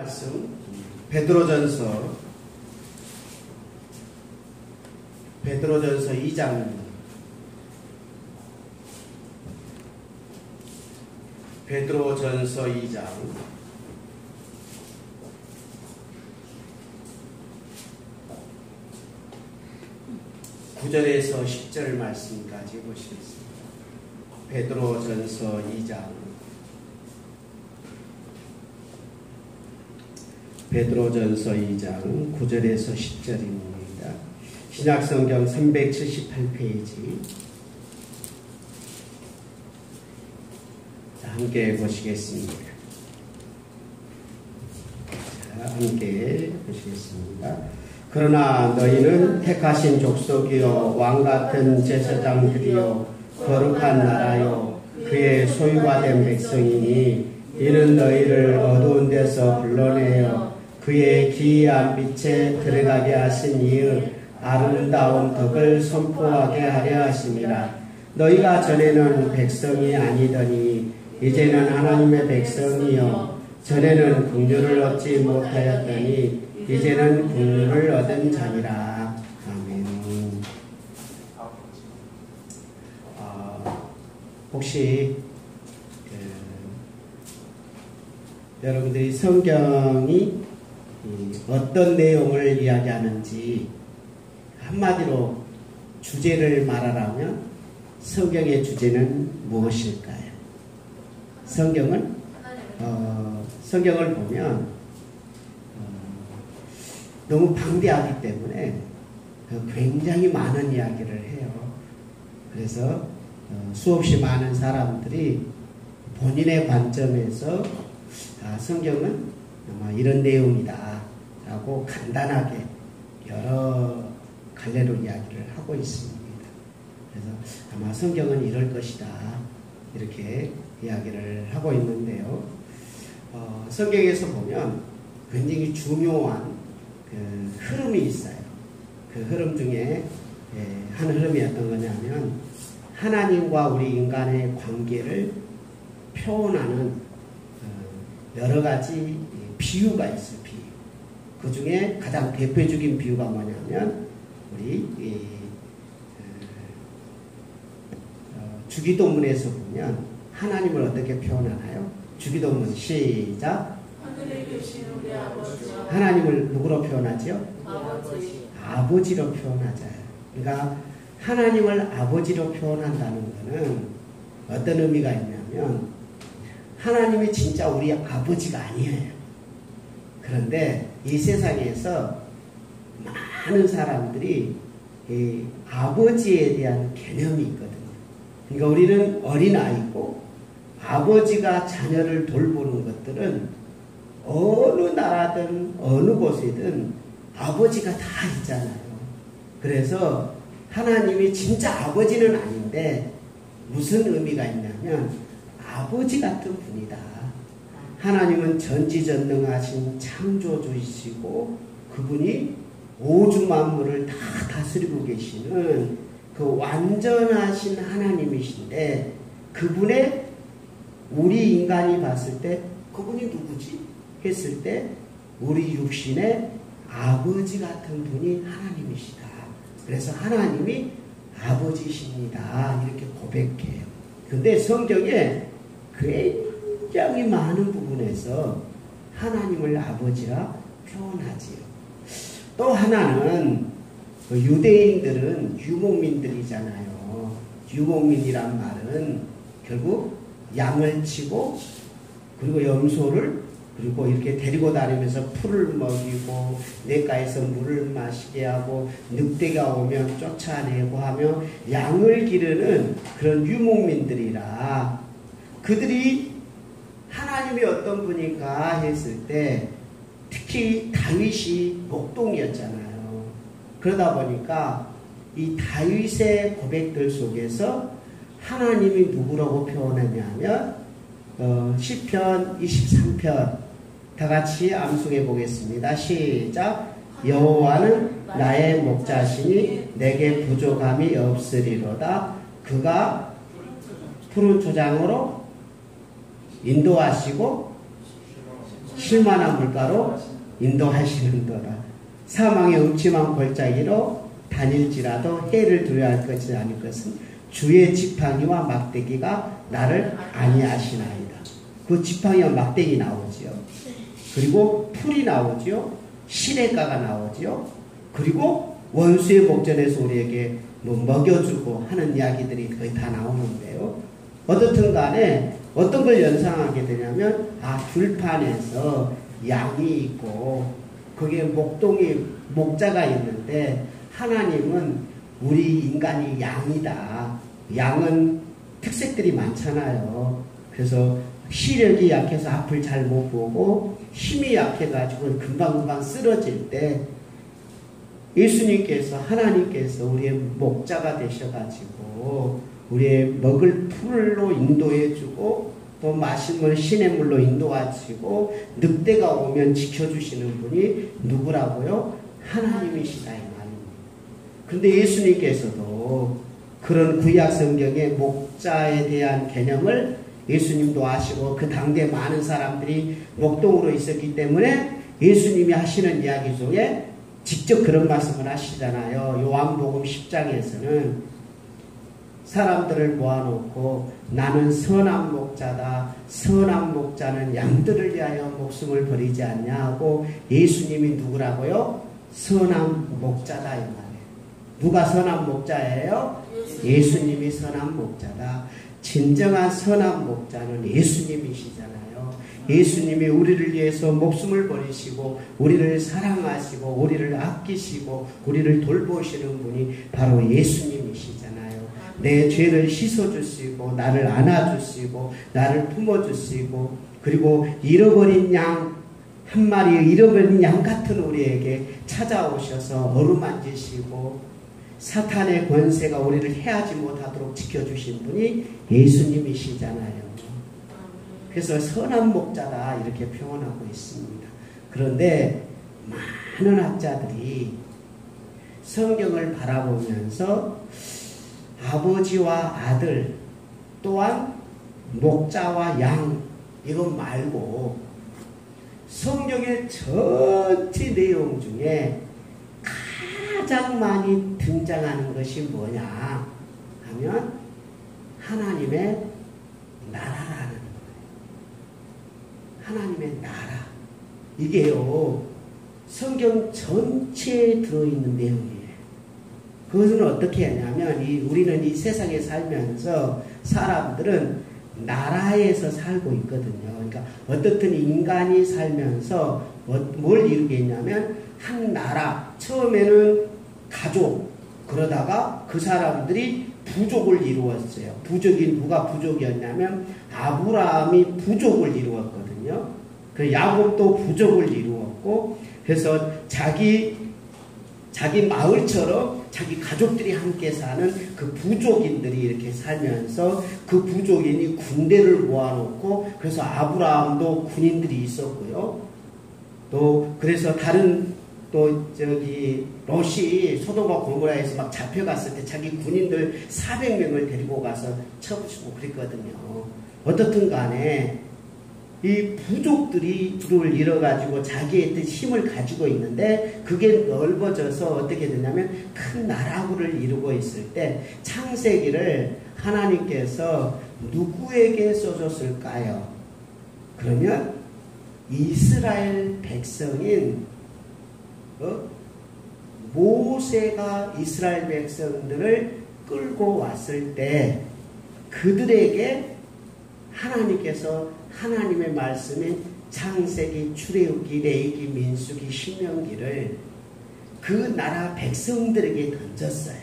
말씀 베드로전서 2장입니다. 베드로전서 2장 9절에서 10절 말씀까지 보시겠습니다. 베드로전서 2장 9절에서 10절입니다. 신약성경 378페이지. 자, 함께 보시겠습니다. 그러나 너희는 택하신 족속이요 왕같은 제사장들이요 거룩한 나라요 그의 소유가 된 백성이니 이는 너희를 어두운 데서 불러내어 그의 기이한 빛에 들어가게 하신 이의 아름다운 덕을 선포하게 하려 하심이라. 너희가 전에는 백성이 아니더니 이제는 하나님의 백성이요 전에는 긍휼을 얻지 못하였더니 이제는 긍휼을 얻은 자니라. 아멘. 혹시 여러분들이 성경이 어떤 내용을 이야기하는지 한마디로 주제를 말하라면 성경의 주제는 무엇일까요? 성경을 보면 너무 방대하기 때문에 굉장히 많은 이야기를 해요. 그래서 수없이 많은 사람들이 본인의 관점에서 성경은 아마 이런 내용이다 라고 간단하게 여러 갈래로 이야기를 하고 있습니다. 그래서 아마 성경은 이럴 것이다 이렇게 이야기를 하고 있는데요. 성경에서 보면 굉장히 중요한 그 흐름이 있어요. 그 흐름 중에 한 흐름이 어떤 거냐면 하나님과 우리 인간의 관계를 표현하는 여러 가지 비유가 있어요. 비유. 그 중에 가장 대표적인 비유가 뭐냐면 우리 주기도문에서 보면 하나님을 어떻게 표현하나요? 주기도문 시작. 하늘에 계신 우리 아버지와 하나님을 누구로 표현하죠? 아버지로 표현하죠. 그러니까 하나님을 아버지로 표현한다는 것은 어떤 의미가 있냐면 하나님이 진짜 우리 아버지가 아니에요. 그런데 이 세상에서 많은 사람들이 이 아버지에 대한 개념이 있거든요. 그러니까 우리는 어린아이고 아버지가 자녀를 돌보는 것들은 어느 나라든 어느 곳이든 아버지가 다 있잖아요. 그래서 하나님이 진짜 아버지는 아닌데 무슨 의미가 있냐면 아버지 같은 분이다. 하나님은 전지전능하신 창조주이시고 그분이 오주 만물을 다 다스리고 계시는 그 완전하신 하나님이신데 그분의 우리 인간이 봤을 때 그분이 누구지? 했을 때 우리 육신의 아버지 같은 분이 하나님이시다. 그래서 하나님이 아버지십니다. 이렇게 고백해요. 근데 성경에 굉장히 많은 부분에서 하나님을 아버지라 표현하지요. 또 하나는 유대인들은 유목민들이잖아요. 유목민이란 말은 결국 양을 치고 그리고 염소를 그리고 이렇게 데리고 다니면서 풀을 먹이고 냇가에서 물을 마시게 하고 늑대가 오면 쫓아내고 하며 양을 기르는 그런 유목민들이라 그들이 하나님이 어떤 분인가 했을 때 특히 다윗이 목동이었잖아요. 그러다 보니까 이 다윗의 고백들 속에서 하나님이 누구라고 표현했냐면 시편 23편 다 같이 암송해 보겠습니다. 시작. 여호와는 나의 목자시니 내게 부족함이 없으리로다. 그가 푸른 초장으로 인도하시고 쉴만한 물가로 인도하시는도다. 사망의 음침한 골짜기로 다닐지라도 해를 두려워할 것이 아닐 것은 주의 지팡이와 막대기가 나를 안위하시나이다. 그 지팡이와 막대기 나오지요. 그리고 풀이 나오지요. 시냇가가 나오지요. 그리고 원수의 목전에서 우리에게 뭐 먹여주고 하는 이야기들이 거의 다 나오는데요. 어떻든 간에 어떤 걸 연상하게 되냐면 들판에서 양이 있고 거기에 목자가 있는데 하나님은 우리 인간이 양이다. 양은 특색들이 많잖아요. 그래서 시력이 약해서 앞을 잘 못 보고 힘이 약해가지고 금방금방 쓰러질 때 예수님께서 하나님께서 우리의 목자가 되셔가지고 우리의 먹을 풀로 인도해주고 또 마시물 시냇물로 인도하시고 늑대가 오면 지켜주시는 분이 누구라고요? 하나님이시다 이 말입니다. 그런데 예수님께서도 그런 구약 성경의 목자에 대한 개념을 예수님도 아시고 그 당대 많은 사람들이 목동으로 있었기 때문에 예수님이 하시는 이야기 중에 직접 그런 말씀을 하시잖아요. 요한복음 10장에서는 사람들을 모아놓고 나는 선한 목자다. 선한 목자는 양들을 위하여 목숨을 버리지 않냐 하고 예수님이 누구라고요? 선한 목자다 이 말이에요. 누가 선한 목자예요? 예수님이 선한 목자다. 진정한 선한 목자는 예수님이시잖아요. 예수님이 우리를 위해서 목숨을 버리시고 우리를 사랑하시고 우리를 아끼시고 우리를 돌보시는 분이 바로 예수님이시잖아요. 내 죄를 씻어주시고 나를 안아주시고 나를 품어주시고 그리고 잃어버린 양 한 마리의 잃어버린 양 같은 우리에게 찾아오셔서 어루만지시고 사탄의 권세가 우리를 해하지 못하도록 지켜주신 분이 예수님이시잖아요. 그래서 선한 목자다 이렇게 표현하고 있습니다. 그런데 많은 학자들이 성경을 바라보면서 아버지와 아들 또한 목자와 양 이것 말고 성경의 전체 내용 중에 가장 많이 등장하는 것이 뭐냐 하면 하나님의 나라라는 거예요. 하나님의 나라. 이게요 성경 전체에 들어있는 내용이에요. 그것은 어떻게 하냐면 우리는 이 세상에 살면서 사람들은 나라에서 살고 있거든요. 그러니까 어떻든 인간이 살면서 뭘 이루겠냐면 한 나라, 처음에는 가족, 그러다가 그 사람들이 부족을 이루었어요. 부족이 누가 부족이었냐면 아브라함이 부족을 이루었거든요. 그 야곱도 부족을 이루었고 그래서 자기 마을처럼 자기 가족들이 함께 사는 그 부족인들이 이렇게 살면서 그 부족인이 군대를 모아놓고 그래서 아브라함도 군인들이 있었고요. 또 그래서 다른 롯이 소돔과 고모라에서 막 잡혀갔을 때 자기 군인들 400명을 데리고 가서 쳐부수고 그랬거든요. 어떻든 간에 이 부족들이 를 잃어가지고 자기의 뜻 힘을 가지고 있는데 그게 넓어져서 어떻게 되냐면 큰 나라구를 이루고 있을 때 창세기를 하나님께서 누구에게 써줬을까요? 그러면 이스라엘 백성인 모세가 이스라엘 백성들을 끌고 왔을 때 그들에게 하나님께서 하나님의 말씀인 창세기, 출애굽기, 레위기, 민수기, 신명기를 그 나라 백성들에게 던졌어요.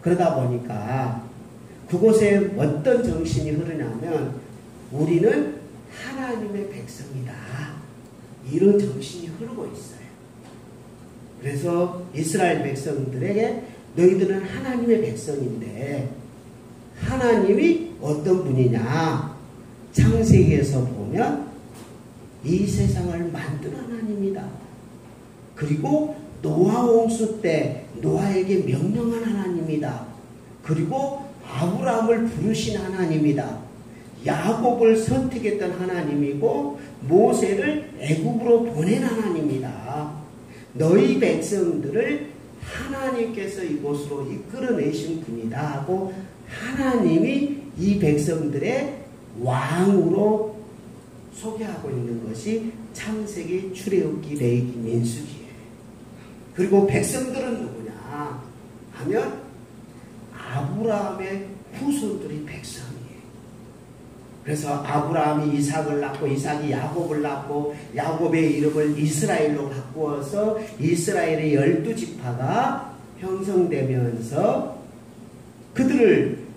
그러다 보니까 그곳에 어떤 정신이 흐르냐면 우리는 하나님의 백성이다. 이런 정신이 흐르고 있어요. 그래서 이스라엘 백성들에게 너희들은 하나님의 백성인데 하나님이 어떤 분이냐? 창세기에서 보면 이 세상을 만든 하나님이다. 그리고 노아 홍수 때 노아에게 명령한 하나님이다. 그리고 아브라함을 부르신 하나님이다. 야곱을 선택했던 하나님이고 모세를 애굽으로 보낸 하나님이다. 너희 백성들을 하나님께서 이곳으로 이끌어내신 분이다 하고 하나님이 이 백성들의 왕으로 소개하고 있는 것이 창세기, 출애굽기, 레위기, 민수기예요. 그리고 백성들은 누구냐 하면 아브라함의 후손들이 백성이에요. 그래서 아브라함이 이삭을 낳고 이삭이 야곱을 낳고 야곱의 이름을 이스라엘로 바꾸어서 이스라엘의 12지파가 형성되면서 그들을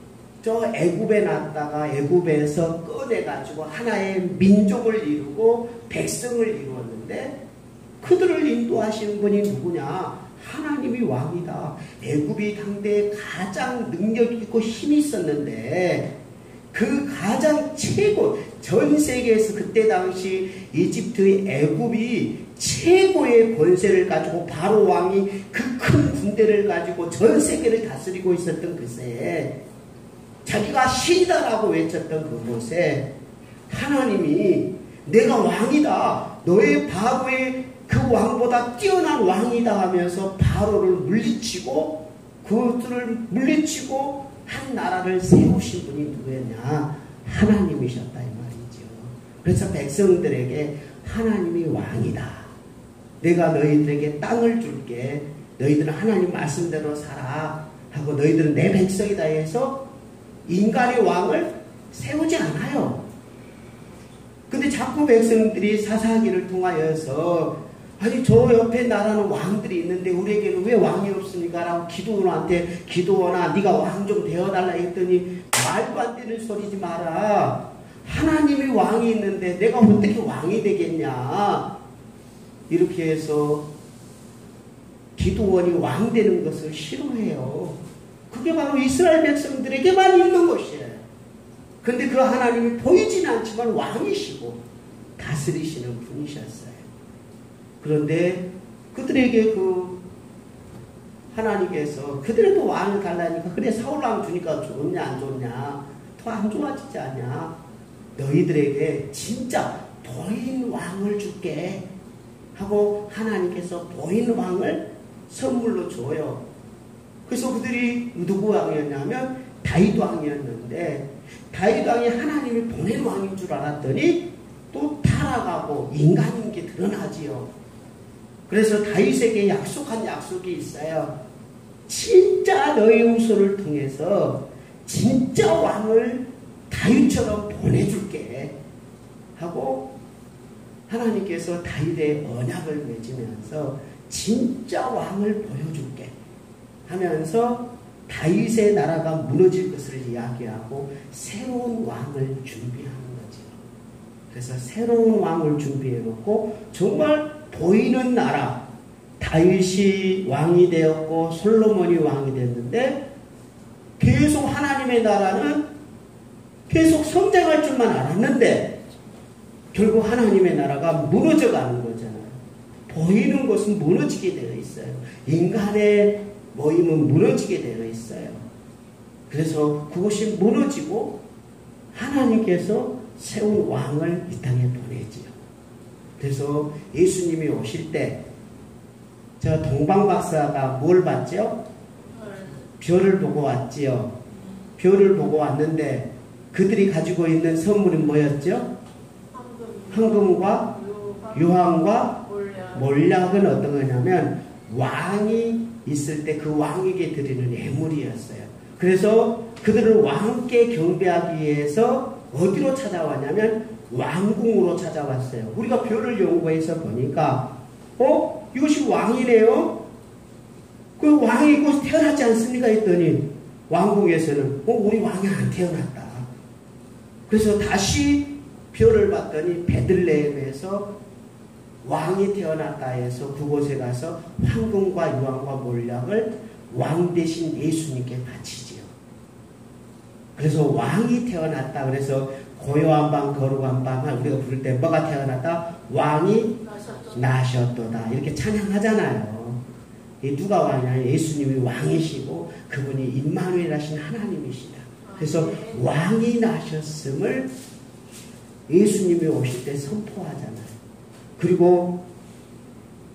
저 애굽에 놨다가 애굽에서 꺼내가지고 하나의 민족을 이루고 백성을 이루었는데 그들을 인도하시는 분이 누구냐? 하나님이 왕이다. 애굽이 당대에 가장 능력 있고 힘이 있었는데 그 가장 최고 전 세계에서 그때 당시 이집트의 애굽이 최고의 권세를 가지고 바로 왕이 그 큰 군대를 가지고 전 세계를 다스리고 있었던 그새 자기가 신이다라고 외쳤던 그곳에 하나님이 내가 왕이다. 너의 바로의 그 왕보다 뛰어난 왕이다 하면서 바로를 물리치고 그것들을 물리치고 한 나라를 세우신 분이 누구였냐? 하나님이셨다 이 말이죠. 그래서 백성들에게 하나님이 왕이다. 내가 너희들에게 땅을 줄게. 너희들은 하나님 말씀대로 살아. 하고 너희들은 내 백성이다 해서 인간의 왕을 세우지 않아요. 근데 자꾸 백성들이 사사기를 통하여서 아니 저 옆에 나라는 왕들이 있는데 우리에게는 왜 왕이 없습니까? 라고 기도원아 네가 왕 좀 되어달라 했더니 말도 안 되는 소리지 마라. 하나님이 왕이 있는데 내가 어떻게 왕이 되겠냐. 이렇게 해서 기도원이 왕 되는 것을 싫어해요. 그게 바로 이스라엘 백성들에게만 있는 것이에요. 그런데 그 하나님이 보이지는 않지만 왕이시고 다스리시는 분이셨어요. 그런데 그들에게 그 하나님께서 그들에도 왕을 달라니까 그래 사울왕 주니까 좋냐 안 좋냐 더 안 좋아지지 않냐. 너희들에게 진짜 보인 왕을 줄게 하고 하나님께서 보인 왕을 선물로 줘요. 그래서 그들이 누구 왕이었냐면 다윗 왕이었는데 다윗 왕이 하나님이 보낸 왕인 줄 알았더니 또 타락하고 인간인 게 드러나지요. 그래서 다윗에게 약속한 약속이 있어요. 진짜 너희 후손을 통해서 진짜 왕을 다윗처럼 보내줄게 하고 하나님께서 다윗의 언약을 맺으면서 진짜 왕을 보여줄게 하면서 다윗의 나라가 무너질 것을 이야기하고 새로운 왕을 준비하는 거죠. 그래서 새로운 왕을 준비해놓고 정말 보이는 나라 다윗이 왕이 되었고 솔로몬이 왕이 됐는데 계속 하나님의 나라는 계속 성장할 줄만 알았는데 결국 하나님의 나라가 무너져가는 거잖아요. 보이는 것은 무너지게 되어 있어요. 인간의 모임은 무너지게 되어 있어요. 그래서 그것이 무너지고 하나님께서 세운 왕을 이 땅에 보내지요. 그래서 예수님이 오실 때 저 동방박사가 뭘 봤죠? 별을 보고 왔지요. 별을 보고 왔는데 그들이 가지고 있는 선물이 뭐였죠? 황금과 유황과 몰약은 어떤 거냐면 왕이 있을 때 그 왕에게 드리는 예물이었어요. 그래서 그들을 왕께 경배하기 위해서 어디로 찾아왔냐면 왕궁으로 찾아왔어요. 우리가 별을 연구해서 보니까 이것이 왕이네요. 그 왕이 이곳에 태어나지 않습니까? 했더니 왕궁에서는 우리 왕이 안 태어났다. 그래서 다시 별을 봤더니 베들레헴에서 왕이 태어났다 해서 그곳에 가서 황금과 유황과 몰약을 왕 대신 예수님께 바치지요. 그래서 왕이 태어났다. 그래서 고요한 밤 거룩한 밤 우리가 부를 때 뭐가 태어났다? 왕이 나셨도다. 이렇게 찬양하잖아요. 누가 왕이냐? 예수님이 왕이시고 그분이 임마누엘 하신 하나님이시다. 그래서 왕이 나셨음을 예수님이 오실 때 선포하잖아요. 그리고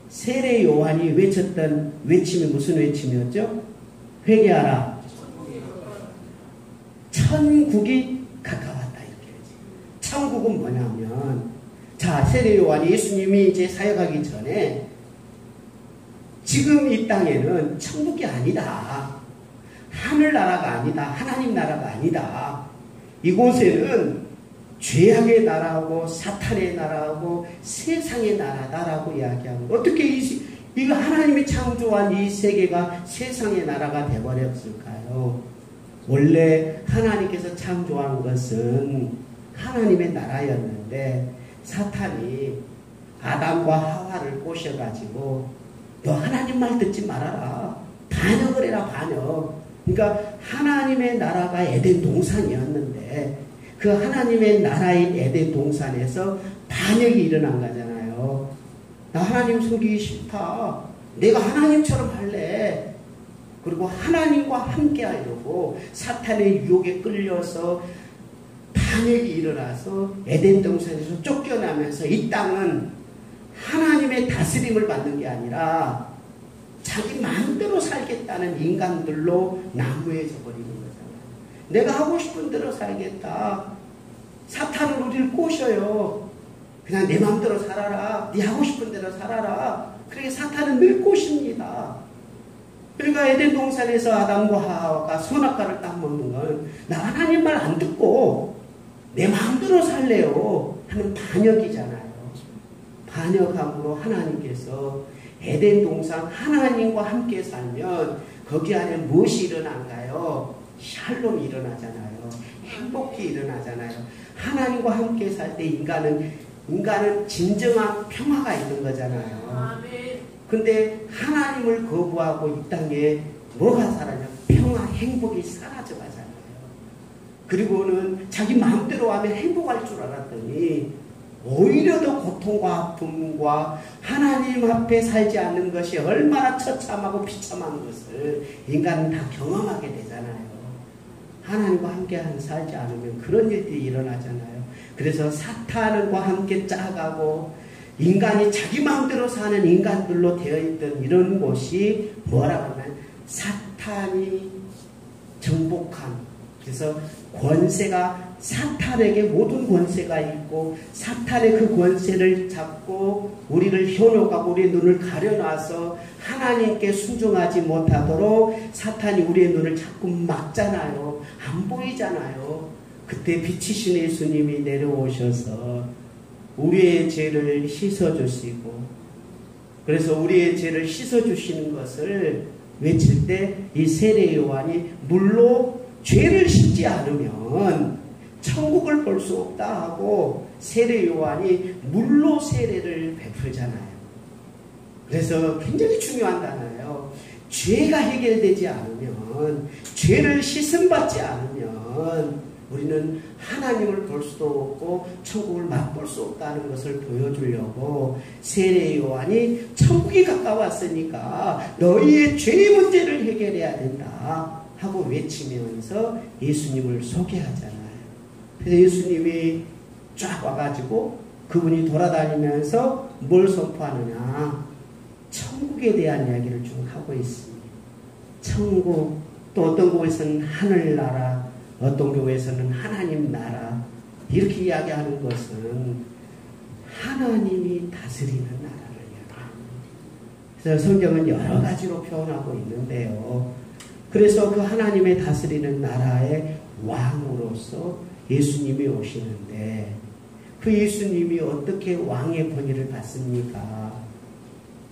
세례 요한이 외쳤던 외침이 무슨 외침이었죠? 회개하라. 천국이 가까웠다. 이렇게 하지. 천국은 뭐냐면, 자, 세례 요한이 예수님이 이제 사역하기 전에 지금 이 땅에는 천국이 아니다. 하늘나라가 아니다. 하나님 나라가 아니다. 이곳에는 죄악의 나라하고 사탄의 나라하고 세상의 나라다라고 이야기하고, 어떻게 이거 하나님이 창조한 이 세계가 세상의 나라가 되어버렸을까요? 원래 하나님께서 창조한 것은 하나님의 나라였는데 사탄이 아담과 하와를 꼬셔가지고 너 하나님 말 듣지 말아라. 반역을 해라, 반역. 그러니까 하나님의 나라가 에덴 동산이었는데 그 하나님의 나라인 에덴 동산에서 반역이 일어난 거잖아요. 나 하나님 섬기기 싫다. 내가 하나님처럼 할래. 그리고 하나님과 함께 하려고 사탄의 유혹에 끌려서 반역이 일어나서 에덴 동산에서 쫓겨나면서 이 땅은 하나님의 다스림을 받는 게 아니라 자기 마음대로 살겠다는 인간들로 나무해져 버리는 거잖아요. 내가 하고 싶은 대로 살겠다. 사탄은 우리를 꼬셔요. 그냥 내 마음대로 살아라. 네 하고 싶은 대로 살아라. 그러니까 사탄은 늘 꼬십니다. 그러니까 에덴 동산에서 아담과 하와가 선악과를 딱 먹는 건 나 하나님 말 안 듣고 내 마음대로 살래요 하는 반역이잖아요. 반역함으로 하나님께서 에덴 동산 하나님과 함께 살면 거기 안에 무엇이 일어난가요? 샬롬이 일어나잖아요. 행복이 일어나잖아요. 하나님과 함께 살 때 인간은 진정한 평화가 있는 거잖아요. 근데 하나님을 거부하고 이 땅에 뭐가 사라져? 평화, 행복이 사라져 가잖아요. 그리고는 자기 마음대로 하면 행복할 줄 알았더니 오히려 더 고통과 아픔과 하나님 앞에 살지 않는 것이 얼마나 처참하고 비참한 것을 인간은 다 경험하게 되잖아요. 하나님과 함께 살지 않으면 그런 일들이 일어나잖아요. 그래서 사탄과 함께 짜가고 인간이 자기 마음대로 사는 인간들로 되어 있던 이런 곳이 뭐라고 하면 사탄이 정복한, 그래서 권세가 사탄에게 모든 권세가 있고 사탄의 그 권세를 잡고 우리를 현혹하고 우리의 눈을 가려놔서 하나님께 순종하지 못하도록 사탄이 우리의 눈을 자꾸 막잖아요. 안 보이잖아요. 그때 빛이신 예수님이 내려오셔서 우리의 죄를 씻어주시고, 그래서 우리의 죄를 씻어주시는 것을 외칠 때 이 세례 요한이 물로 죄를 씻지 않으면 천국을 볼 수 없다 하고 세례 요한이 물로 세례를 베풀잖아요. 그래서 굉장히 중요한 단어예요. 죄가 해결되지 않으면, 죄를 씻음받지 않으면 우리는 하나님을 볼 수도 없고 천국을 맛볼 수 없다는 것을 보여주려고 세례 요한이 천국이 가까웠으니까 너희의 죄 문제를 해결해야 된다 하고 외치면서 예수님을 소개하잖아요. 그래서 예수님이 쫙 와가지고 그분이 돌아다니면서 뭘 선포하느냐? 천국에 대한 이야기를 쭉 하고 있습니다. 천국, 또 어떤 곳에서는 하늘나라, 어떤 교회에서는 하나님 나라, 이렇게 이야기하는 것은 하나님이 다스리는 나라를 이야기합니다. 그래서 성경은 여러 가지로 표현하고 있는데요. 그래서 그 하나님의 다스리는 나라의 왕으로서 예수님이 오시는데 그 예수님이 어떻게 왕의 권위를 받습니까?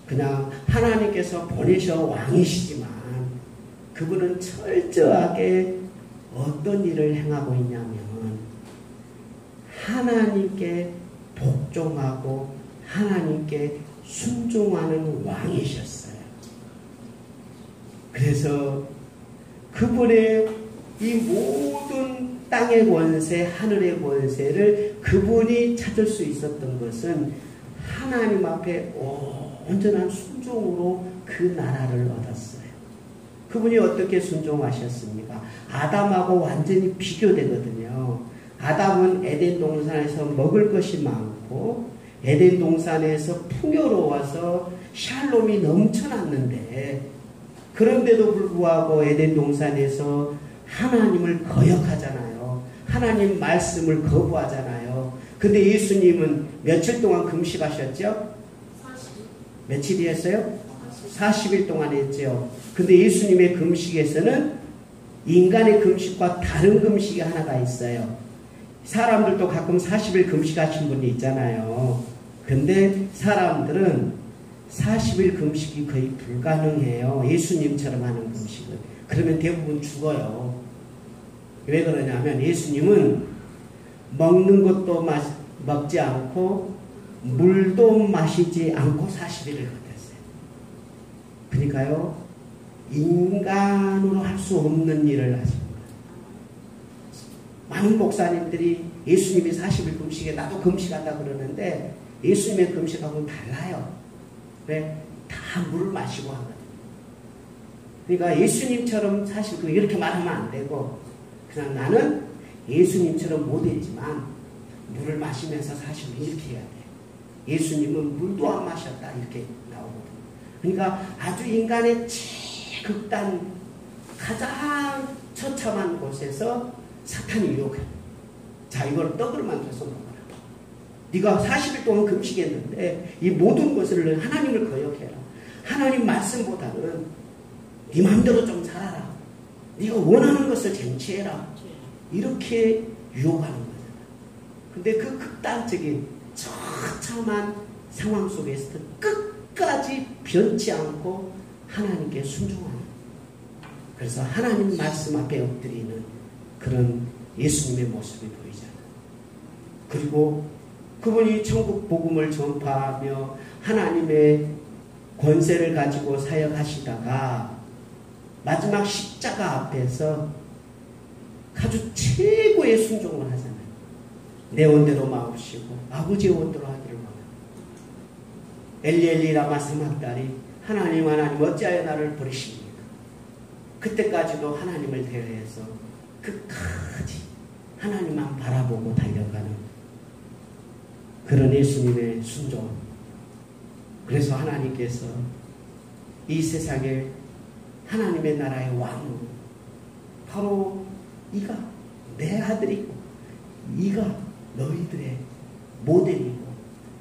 그냥 하나님께서 보내셔 왕이시지만 그분은 철저하게 어떤 일을 행하고 있냐면 하나님께 복종하고 하나님께 순종하는 왕이셨어요. 그래서 그분의 이 모든 땅의 권세, 하늘의 권세를 그분이 찾을 수 있었던 것은 하나님 앞에 온전한 순종으로 그 나라를 얻었어요. 그분이 어떻게 순종하셨습니까? 아담하고 완전히 비교되거든요. 아담은 에덴 동산에서 먹을 것이 많고 에덴 동산에서 풍요로워서 샬롬이 넘쳐났는데 그런데도 불구하고 에덴 동산에서 하나님을 거역하잖아요. 하나님 말씀을 거부하잖아요. 근데 예수님은 며칠 동안 금식하셨죠? 40. 며칠이 했어요? 40일 동안 했죠. 근데 예수님의 금식에서는 인간의 금식과 다른 금식이 하나가 있어요. 사람들도 가끔 40일 금식하신 분이 있잖아요. 근데 사람들은 40일 금식이 거의 불가능해요. 예수님처럼 하는 금식은. 그러면 대부분 죽어요. 왜 그러냐면 예수님은 먹는 것도 먹지 않고 물도 마시지 않고 40일을 버텼어요. 그러니까요. 인간으로 할 수 없는 일을 하십니다. 많은 목사님들이 예수님이 40일 금식에 나도 금식한다 그러는데 예수님의 금식하고는 달라요. 왜? 다 물을 마시고 하거든요. 그러니까 예수님처럼 사실 이렇게 말하면 안 되고 그냥 나는 예수님처럼 못했지만 물을 마시면서 사실 이렇게 해야 돼. 예수님은 물도 안 마셨다 이렇게 나오거든요. 그러니까 아주 인간의 최극단 가장 처참한 곳에서 사탄이 유혹해. 자, 이걸 떡으로 만들어서 먹어라. 네가 40일 동안 금식했는데 이 모든 것을 하나님을 거역해라. 하나님 말씀보다는 네 마음대로 좀 살아라. 네가 원하는 것을 쟁취해라. 이렇게 유혹하는 거잖아. 근데 그 극단적인 처참한 상황 속에서 끝까지 변치 않고 하나님께 순종하는. 그래서 하나님 말씀 앞에 엎드리는 그런 예수님의 모습이 보이잖아요. 그리고 그분이 천국 복음을 전파하며 하나님의 권세를 가지고 사역하시다가 마지막 십자가 앞에서 아주 최고의 순종을 하잖아요. 내 원대로 마옵시고 아버지의 원대로 하기를 원합니다. 엘리 엘리 라마 사막다리 하나님 하나님 어찌하여 나를 버리십니까? 그때까지도 하나님을 대해서 끝까지 하나님만 바라보고 달려가는 그런 예수님의 순종. 그래서 하나님께서 이 세상에 하나님의 나라의 왕으로 바로 이가 내 아들이고 이가 너희들의 모델이고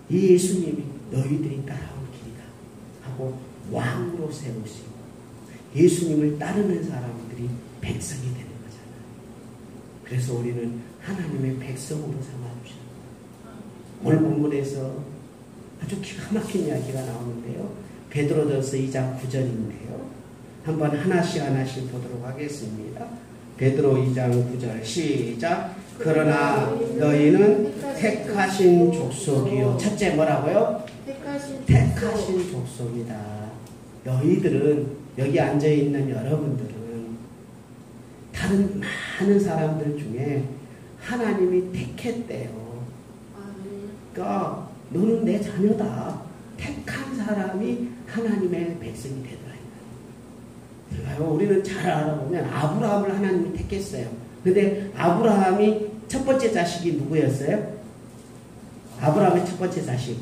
이 예수님이 너희들이 따라올 길이다 하고 왕으로 세우시고 예수님을 따르는 사람들이 백성이 되는 거잖아요. 그래서 우리는 하나님의 백성으로 삼아주셨어요. 오늘 본문에서 아주 기가 막힌 이야기가 나오는데요. 베드로전서 2장 9절인데요. 한번 하나씩 보도록 하겠습니다. 베드로 2장 9절 시작. 그러나 너희는 택하신 족속이요. 첫째 뭐라고요? 택하신 족속이다. 너희들은 여기 앉아있는 여러분들은 다른 많은 사람들 중에 하나님이 택했대요. 그러니까 너는 내 자녀다. 택한 사람이 하나님의 백성이 되더라. 그러니까요, 우리는 잘 알아보면 아브라함을 하나님이 택했어요. 근데 아브라함이 첫 번째 자식이 누구였어요? 아브라함의 첫 번째 자식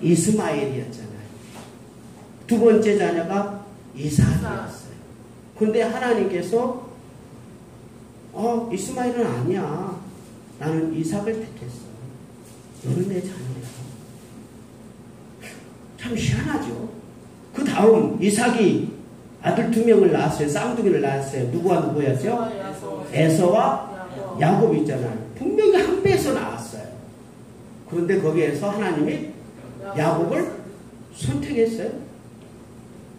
이스마엘이었잖아요. 두 번째 자녀가 이삭이었어요. 근데 하나님께서 이스마엘은 아니야. 나는 이삭을 택했어. 너는 내 자녀야. 참 희한하죠. 그 다음 이삭이 아들 2명을 낳았어요. 쌍둥이를 낳았어요. 누구와 누구였죠? 에서와 야곱 있잖아요. 분명히 한 배에서 나왔어요. 그런데 거기에서 하나님이 야곱을 선택했어요.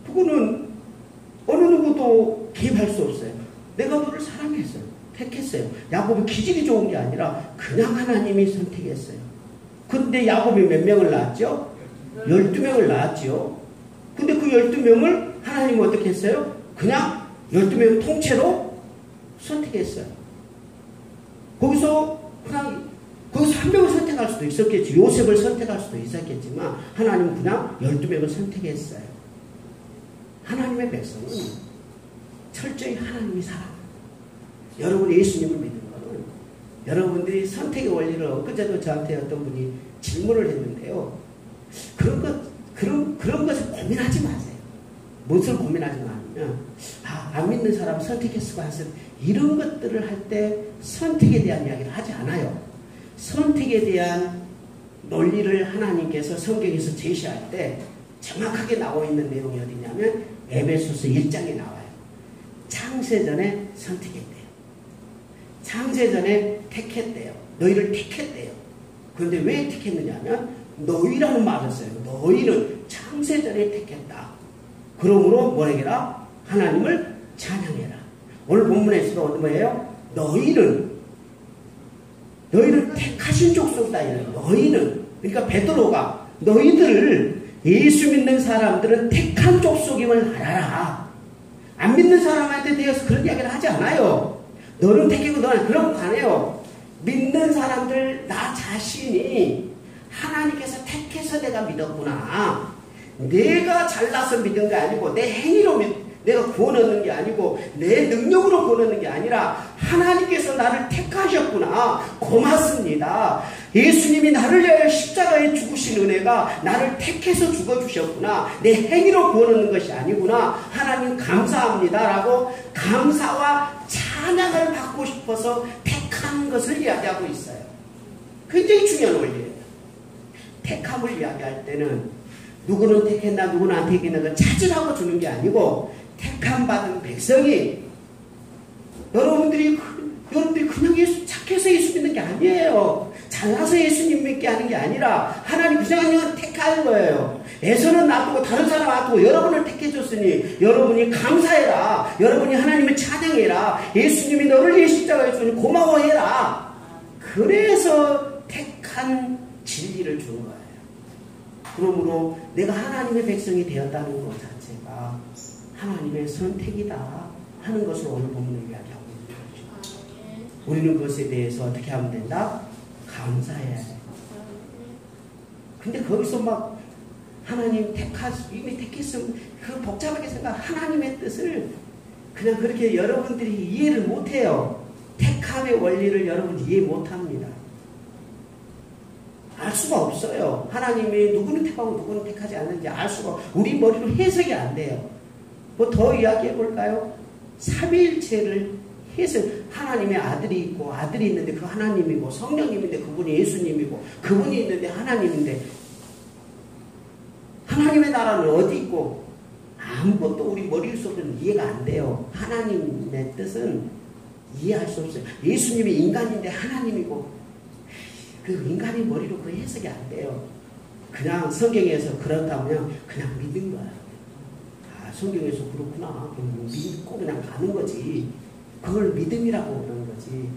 그거는 어느 누구도 개입할 수 없어요. 내가 너를 사랑했어요. 택했어요. 야곱이 기질이 좋은 게 아니라 그냥 하나님이 선택했어요. 근데 야곱이 몇 명을 낳았죠? 12명을 낳았죠. 근데 그 12명을 하나님은 어떻게 했어요? 그냥 12명 통째로 선택했어요. 거기서 한 명을 선택할 수도 있었겠지. 요셉을 선택할 수도 있었겠지만 하나님은 그냥 12명을 선택했어요. 하나님의 백성은 철저히 하나님이 사랑합니다. 여러분 예수님을 믿는 거는 여러분들이 선택의 원리를 엊그제도 저한테 어떤 분이 질문을 했는데요. 그런 것을 고민하지 마세요. 무엇을 고민하지 마냐면 안 믿는 사람 선택했을 하세요. 이런 것들을 할 때 선택에 대한 이야기를 하지 않아요. 선택에 대한 논리를 하나님께서 성경에서 제시할 때 정확하게 나와 있는 내용이 어디냐면 에베소서 1장에 나와요. 창세전에 선택했대요. 창세전에 택했대요. 너희를 택했대요. 그런데 왜 택했느냐면 너희라는 말을 써요. 너희는 창세전에 택했다. 그러므로 뭐라게라? 하나님을 찬양해라. 오늘 본문에서도 뭐예요? 너희는 택하신 족속이다. 너희는 그러니까 베드로가 너희들을 예수 믿는 사람들은 택한 족속임을 알아라. 안 믿는 사람한테 대해서 그런 이야기를 하지 않아요. 너는 택이고 너는 그런 거 안 해요. 믿는 사람들 나 자신이 하나님께서 택해서 내가 믿었구나. 내가 잘나서 믿은 게 아니고 내 행위로 내가 구원 얻는 게 아니고 내 능력으로 구원 얻는 게 아니라 하나님께서 나를 택하셨구나. 고맙습니다. 예수님이 나를 위하여 십자가에 죽으신 은혜가 나를 택해서 죽어주셨구나. 내 행위로 구원 얻는 것이 아니구나. 하나님 감사합니다. 라고 감사와 찬양을 받고 싶어서 택한 것을 이야기하고 있어요. 굉장히 중요한 원리예요. 택함을 이야기할 때는 누구는 택했나 누구는 안 택했나 그 찾으라고 주는 게 아니고 택함 받은 백성이 여러분들이 그냥 착해서 예수 믿는 게 아니에요. 잘나서 예수님 믿게 하는 게 아니라 하나님 그냥 택하는 거예요. 애서는 놔두고 다른 사람 놔두고 여러분을 택해줬으니 여러분이 감사해라. 여러분이 하나님을 찬양해라. 예수님이 너를 위해 십자가에 주니 고마워해라. 그래서 택한 진리를 주는 거예요. 그러므로 내가 하나님의 백성이 되었다는 것 자체가 하나님의 선택이다 하는 것을 오늘 본문을 이야기하고 있는 거죠. 우리는 그것에 대해서 어떻게 하면 된다? 감사해야 돼. 근데 거기서 막 하나님 이미 택했으면 그 복잡하게 생각 하나님의 뜻을 그냥 그렇게 여러분들이 이해를 못해요. 택함의 원리를 여러분이 이해 못합니다. 알 수가 없어요. 하나님이 누구는 택하고 누구는 택하지 않는지 알 수가 우리 머리로 해석이 안 돼요. 뭐 더 이야기해 볼까요? 삼위일체를 해석. 하나님의 아들이 있고 아들이 있는데 그 하나님이고 성령님인데 그분이 예수님이고 그분이 있는데 하나님인데 하나님의 나라는 어디 있고 아무것도 우리 머릿속에는 이해가 안 돼요. 하나님의 뜻은 이해할 수 없어요. 예수님이 인간인데 하나님이고 그 인간의 머리로 그 해석이 안 돼요. 그냥 성경에서 그렇다면 그냥 믿는 거야. 성경에서 그렇구나. 그럼 믿고 그냥 가는 거지. 그걸 믿음이라고 그러는 거지.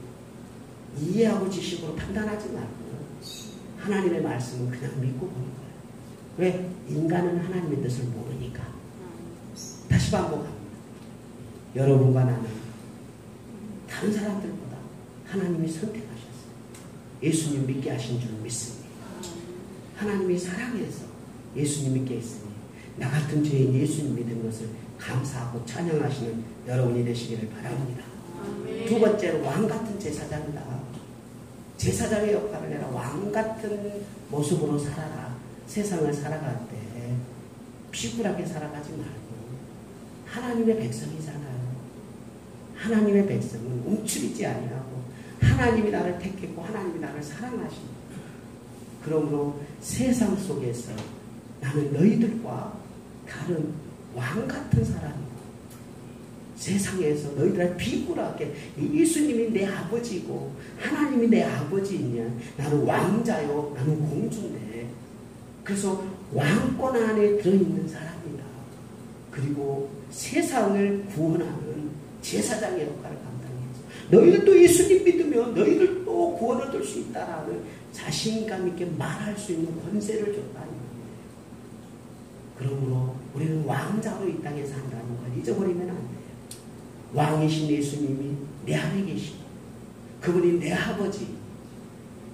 이해하고 지식으로 판단하지 말고 하나님의 말씀은 그냥 믿고 보는 거예요. 왜? 인간은 하나님의 뜻을 모르니까. 다시 반복합니다. 여러분과 나는 다른 사람들보다 하나님이 선택하셨어요. 예수님 믿게 하신 줄 믿습니다. 하나님이 사랑해서 예수님 믿게 했으니 나 같은 죄인 예수님 믿은 것을 감사하고 찬양하시는 여러분이 되시기를 바랍니다. 두 번째로 왕 같은 제사장이다. 제사장의 역할을 해라. 왕 같은 모습으로 살아라. 세상을 살아갈 때 피굴하게 살아가지 말고 하나님의 백성이잖아요. 하나님의 백성은 움츠리지 아니하고 하나님이 나를 택했고 하나님이 나를 사랑하십니다. 그러므로 세상 속에서 나는 너희들과 다른 왕 같은 사람이고 세상에서 너희들 비굴하게 예수님이 내 아버지고 하나님이 내 아버지이냐 나는 왕자요 나는 공주인데 그래서 왕권 안에 들어있는 사람이다. 그리고 세상을 구원하는 제사장의 역할을 감당해서 너희들도 예수님 믿으면 너희들도 구원을 얻을 수 있다라는 자신감 있게 말할 수 있는 권세를 줬다는 거예요. 그러므로 우리는 왕자로 이 땅에 산다는 걸 잊어버리면 안 돼요. 왕이신 예수님이 내 안에 계시고 그분이 내 아버지.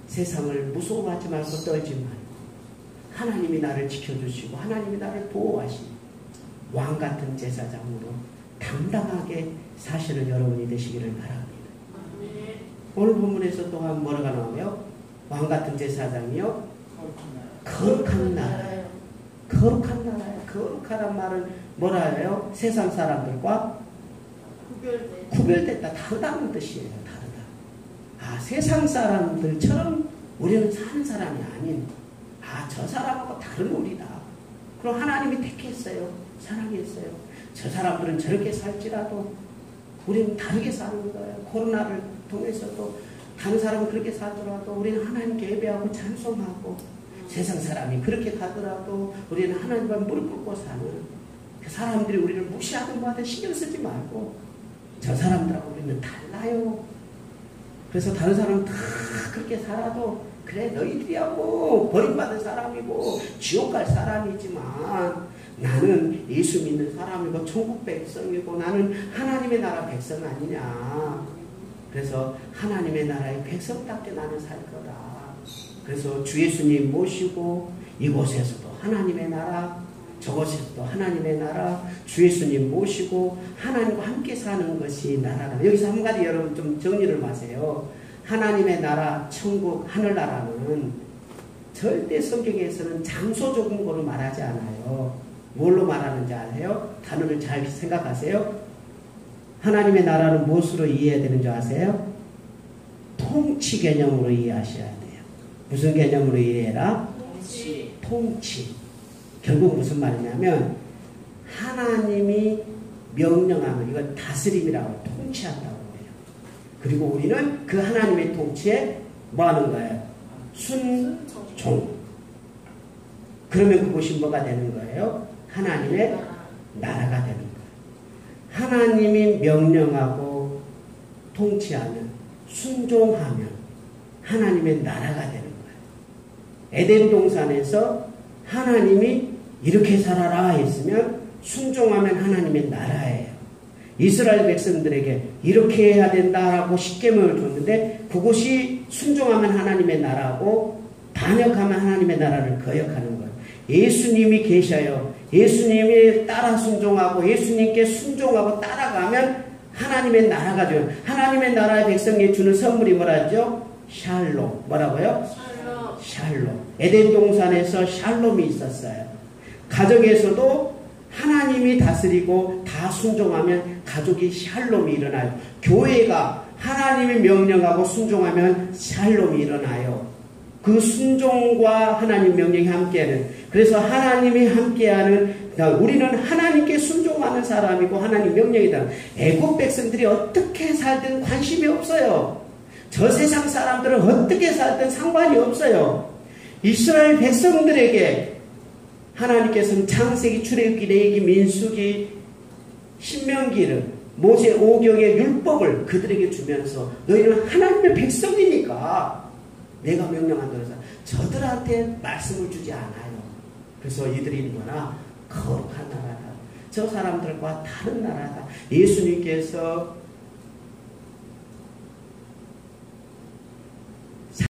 세상을 무서워하지 말고 떨지 말고 하나님이 나를 지켜주시고 하나님이 나를 보호하시고 왕 같은 제사장으로 당당하게 사시는 여러분이 되시기를 바랍니다. 오늘 본문에서 또한 뭐라가 나와요? 왕 같은 제사장이요? 거룩한 나라요. 거룩한 나라요. 거룩하란 말은 뭐라 해요? 세상 사람들과 구별됐다. 다르다는 뜻이에요. 다르다. 세상 사람들처럼 우리는 사는 사람이 아닌, 저 사람하고 다른 우리다. 그럼 하나님이 택했어요. 사랑했어요. 저 사람들은 저렇게 살지라도 우리는 다르게 사는 거예요. 코로나를 통해서도 다른 사람은 그렇게 살더라도 우리는 하나님께 예배하고 찬송하고, 세상 사람이 그렇게 가더라도 우리는 하나님과 무릎 꿇고 사는, 그 사람들이 우리를 무시하든 뭐하든 신경 쓰지 말고 저 사람들하고 우리는 달라요. 그래서 다른 사람은 다 그렇게 살아도 그래 너희들이하고 버림받은 사람이고 지옥 갈 사람이지만 나는 예수 믿는 사람이고 천국 백성이고 나는 하나님의 나라 백성 아니냐. 그래서 하나님의 나라의 백성답게 나는 살 거다. 그래서 주 예수님 모시고 이곳에서도 하나님의 나라, 저곳에서도 하나님의 나라, 주 예수님 모시고 하나님과 함께 사는 것이 나라다. 여기서 한 가지 여러분 좀 정리를 하세요. 하나님의 나라, 천국, 하늘나라는 절대 성경에서는 장소 조금으로 말하지 않아요. 뭘로 말하는지 아세요? 단어를 잘 생각하세요. 하나님의 나라는 무엇으로 이해해야 되는 줄 아세요? 통치 개념으로 이해하셔야 돼요. 무슨 개념으로 이해해라? 통치. 결국 무슨 말이냐면 하나님이 명령하면 이건 다스림이라고 통치한다고 해요. 그리고 우리는 그 하나님의 통치에 뭐 하는 거예요? 순종. 그러면 그것이 뭐가 되는 거예요? 하나님의 나라가 되는 거예요. 하나님이 명령하고 통치하면, 순종하면 하나님의 나라가 되는 거예요. 에덴 동산에서 하나님이 이렇게 살아라 했으면 순종하면 하나님의 나라예요. 이스라엘 백성들에게 이렇게 해야 된다라고 십계명을 줬는데 그것이 순종하면 하나님의 나라고 반역하면 하나님의 나라를 거역하는 거예요. 예수님이 계셔요. 예수님이 따라 순종하고 예수님께 순종하고 따라가면 하나님의 나라가 돼요. 하나님의 나라의 백성에 주는 선물이 뭐라죠? 샬롬. 뭐라고요? 샬롬. 에덴 동산에서 샬롬이 있었어요. 가정에서도 하나님이 다스리고 다 순종하면 가족이 샬롬이 일어나요. 교회가 하나님이 명령하고 순종하면 샬롬이 일어나요. 그 순종과 하나님 명령이 함께하는, 그래서 하나님이 함께하는, 우리는 하나님께 순종하는 사람이고 하나님 명령이다. 애국 백성들이 어떻게 살든 관심이 없어요. 저 세상 사람들은 어떻게 살든 상관이 없어요. 이스라엘 백성들에게 하나님께서는 창세기, 출애굽기, 레위기, 민수기, 신명기를, 모세 5경의 율법을 그들에게 주면서 너희는 하나님의 백성이니까 내가 명령한 대로 저들한테 말씀을 주지 않아요. 그래서 이들이 뭐나 거룩한 나라다. 저 사람들과 다른 나라다. 예수님께서